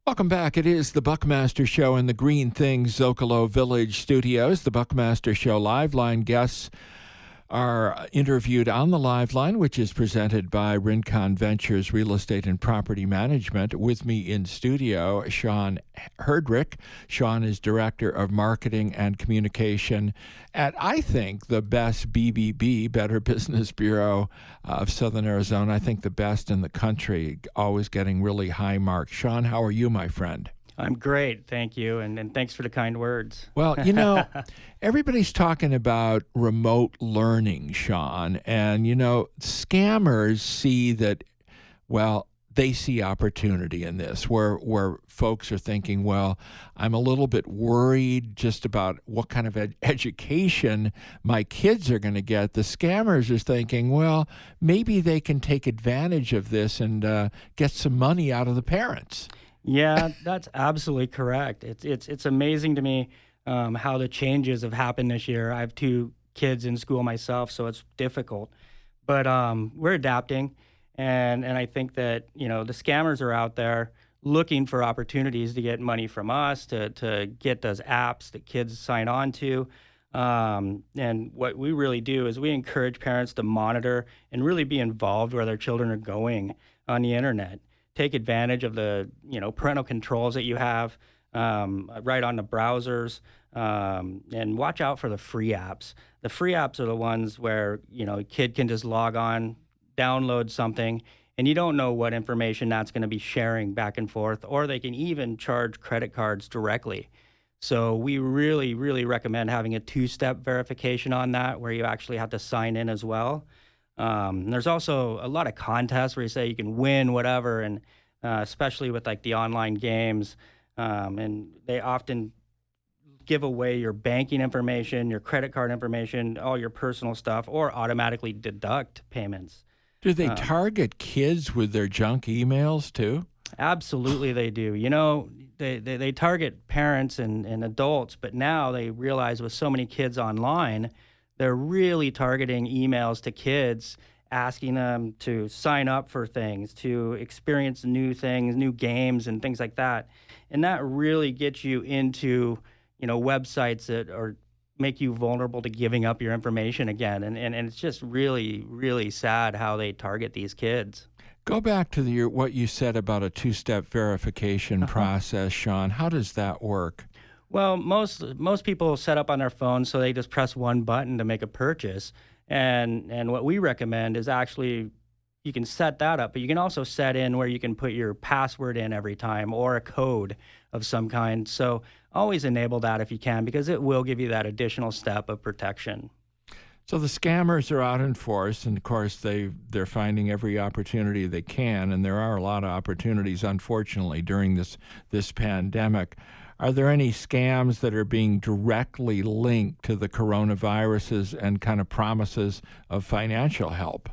Welcome back. It is the Buckmaster Show in the Green Things Zocalo Village studios. The Buckmaster Show live line guests are interviewed on the live line, which is presented by Rincon Ventures Real Estate and Property Management. With me in studio, Sean Herdrick. Sean is Director of Marketing and Communication at, I think, the best BBB, Better Business Bureau of Southern Arizona. I think the best in the country, always getting really high marks. Sean, how are you, my friend? I'm great, thank you, and thanks for the kind words. Well, everybody's talking about remote learning, Sean, and, scammers see that, they see opportunity in this, where folks are thinking, well, I'm a little bit worried just about what kind of education my kids are going to get. The scammers are thinking, well, maybe they can take advantage of this and get some money out of the parents. Yeah, that's absolutely correct. It's amazing to me how the changes have happened this year. I have two kids in school myself, so it's difficult, but we're adapting, and I think that the scammers are out there looking for opportunities to get money from us to get those apps that kids sign on to. And what we really do is we encourage parents to monitor and really be involved where their children are going on the internet. Take advantage of the parental controls that you have right on the browsers, and watch out for the free apps. The free apps are the ones where a kid can just log on, download something, and you don't know what information that's going to be sharing back and forth, or they can even charge credit cards directly. So we really, really recommend having a two-step verification on that, where you actually have to sign in as well. There's also a lot of contests where you say you can win whatever, and especially with like the online games, and they often give away your banking information, your credit card information, all your personal stuff, or automatically deduct payments. Do they target kids with their junk emails too? Absolutely, they do. They target parents and adults, but now they realize with so many kids online, they're really targeting emails to kids, asking them to sign up for things, to experience new things, new games, and things like that. And that really gets you into, websites that make you vulnerable to giving up your information again. And it's just really, really sad how they target these kids. Go back to what you said about a two-step verification process, Sean. How does that work? Well, most people set up on their phone, so they just press one button to make a purchase. And what we recommend is actually you can set that up, but you can also set in where you can put your password in every time, or a code of some kind. So always enable that if you can, because it will give you that additional step of protection. So the scammers are out in force, and of course they're finding every opportunity they can, and there are a lot of opportunities, unfortunately, during this pandemic. Are there any scams that are being directly linked to the coronaviruses and kind of promises of financial help?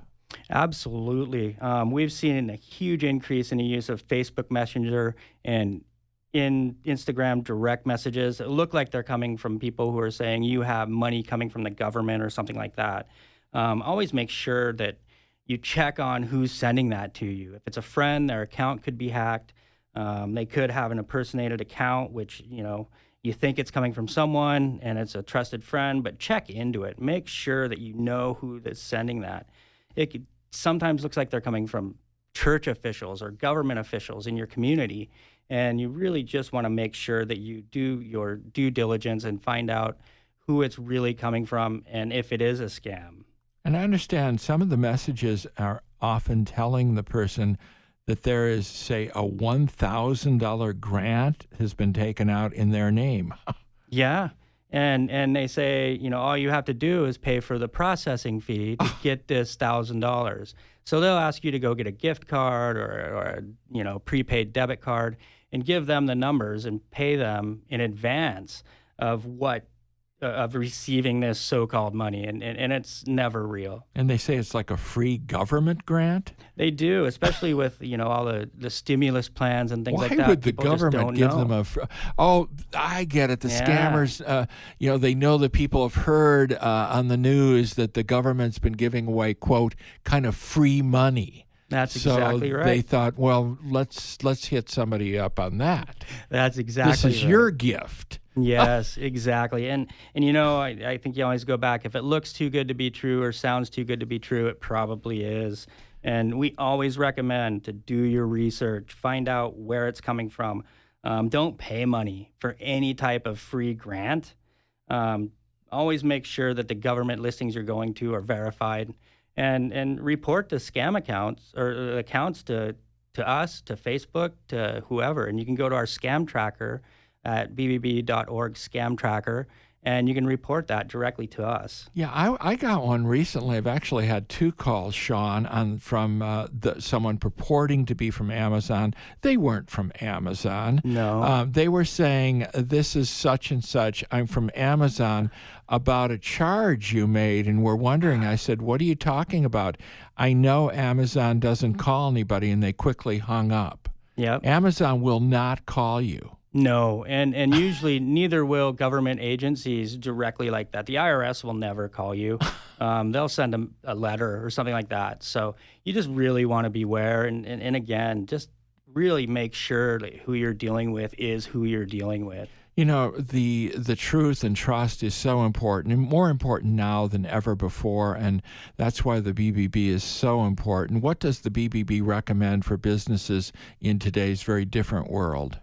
Absolutely. We've seen a huge increase in the use of Facebook Messenger and in Instagram direct messages. It look like they're coming from people who are saying you have money coming from the government or something like that. Always make sure that you check on who's sending that to you. If it's a friend, their account could be hacked. They could have an impersonated account, which, you think it's coming from someone and it's a trusted friend, but check into it. Make sure that you know who is sending that. It sometimes looks like they're coming from church officials or government officials in your community, and you really just want to make sure that you do your due diligence and find out who it's really coming from and if it is a scam. And I understand some of the messages are often telling the person that there is, say, a $1,000 grant has been taken out in their name. Yeah. And they say, all you have to do is pay for the processing fee to get this $1,000. So they'll ask you to go get a gift card or a prepaid debit card and give them the numbers and pay them in advance of receiving this so-called money, and it's never real. And they say it's like a free government grant? They do, especially with, all the stimulus plans and things like that. Why would the People just government don't give know. them Oh, I get it. The Yeah. scammers, they know that people have heard on the news that the government's been giving away, quote, kind of free money. That's So exactly right. they thought, well, let's hit somebody up on that. That's exactly This is right. your gift. Yes, exactly. And I think you always go back. If it looks too good to be true or sounds too good to be true, it probably is. And we always recommend to do your research, find out where it's coming from. Don't pay money for any type of free grant. Always make sure that the government listings you're going to are verified, and report to scam accounts or accounts to us, to Facebook, to whoever. And you can go to our scam tracker at bbb.org scam tracker, and you can report that directly to us. Yeah, I got one recently. I've actually had 2 calls, Sean, from someone purporting to be from Amazon. They weren't from Amazon. No. They were saying, this is such and such. I'm from Amazon about a charge you made, and we're wondering. I said, what are you talking about? I know Amazon doesn't call anybody, and they quickly hung up. Yep. Amazon will not call you. No, and usually neither will government agencies directly like that. The IRS will never call you. They'll send a letter or something like that. So you just really want to beware. And again, just really make sure that who you're dealing with is who you're dealing with. You know, the truth and trust is so important, and more important now than ever before, and that's why the BBB is so important. What does the BBB recommend for businesses in today's very different world?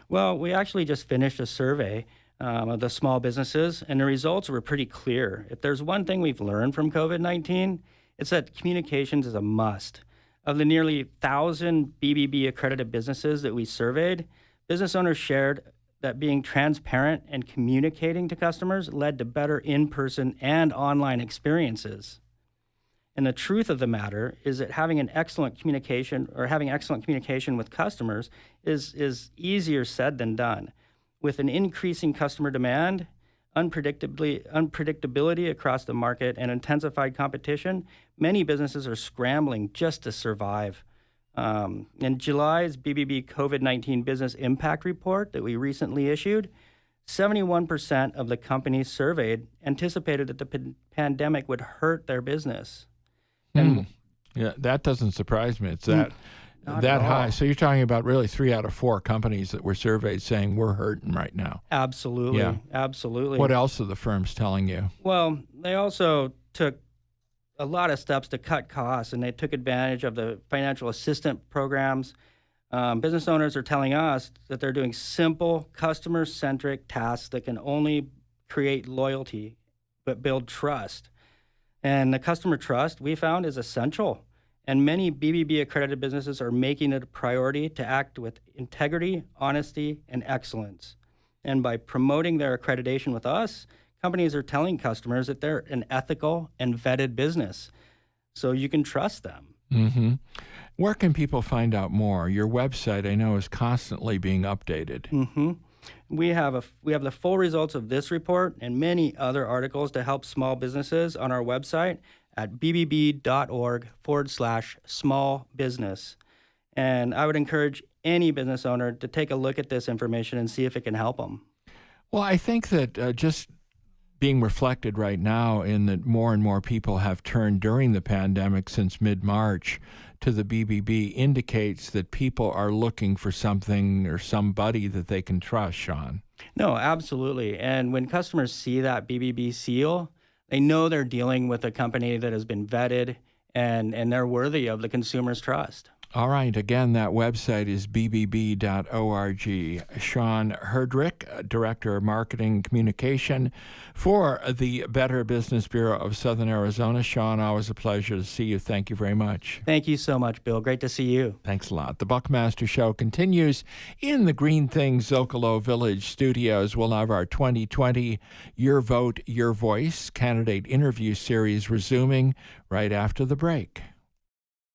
Well, we actually just finished a survey of the small businesses, and the results were pretty clear. If there's one thing we've learned from COVID-19, it's that communications is a must. Of the nearly 1,000 BBB accredited businesses that we surveyed, business owners shared that being transparent and communicating to customers led to better in-person and online experiences. And the truth of the matter is that having excellent communication with customers is easier said than done. With an increasing customer demand, unpredictability across the market, and intensified competition, many businesses are scrambling just to survive. In July's BBB COVID-19 Business Impact Report that we recently issued, 71% of the companies surveyed anticipated that the pandemic would hurt their business. Yeah, that doesn't surprise me. It's that high. So you're talking about really 3 out of 4 companies that were surveyed saying we're hurting right now. Absolutely. Yeah. Absolutely. What else are the firms telling you? Well, they also took a lot of steps to cut costs, and they took advantage of the financial assistance programs. Business owners are telling us that they're doing simple, customer-centric tasks that can only create loyalty but build trust. And the customer trust, we found, is essential. And many BBB accredited businesses are making it a priority to act with integrity, honesty, and excellence. And by promoting their accreditation with us, companies are telling customers that they're an ethical and vetted business. So you can trust them. Mm-hmm. Where can people find out more? Your website, I know, is constantly being updated. Mm-hmm. We have the full results of this report and many other articles to help small businesses on our website at bbb.org/small business. And I would encourage any business owner to take a look at this information and see if it can help them. Well, I think that just being reflected right now in that more and more people have turned during the pandemic since mid-March to the BBB indicates that people are looking for something or somebody that they can trust, Sean. No, absolutely. And when customers see that BBB seal, they know they're dealing with a company that has been vetted and they're worthy of the consumer's trust. All right. Again, that website is bbb.org. Sean Herdrick, Director of Marketing and Communication for the Better Business Bureau of Southern Arizona. Sean, always a pleasure to see you. Thank you very much. Thank you so much, Bill. Great to see you. Thanks a lot. The Buckmaster Show continues in the Green Things Zocalo Village studios. We'll have our 2020 Your Vote, Your Voice candidate interview series resuming right after the break.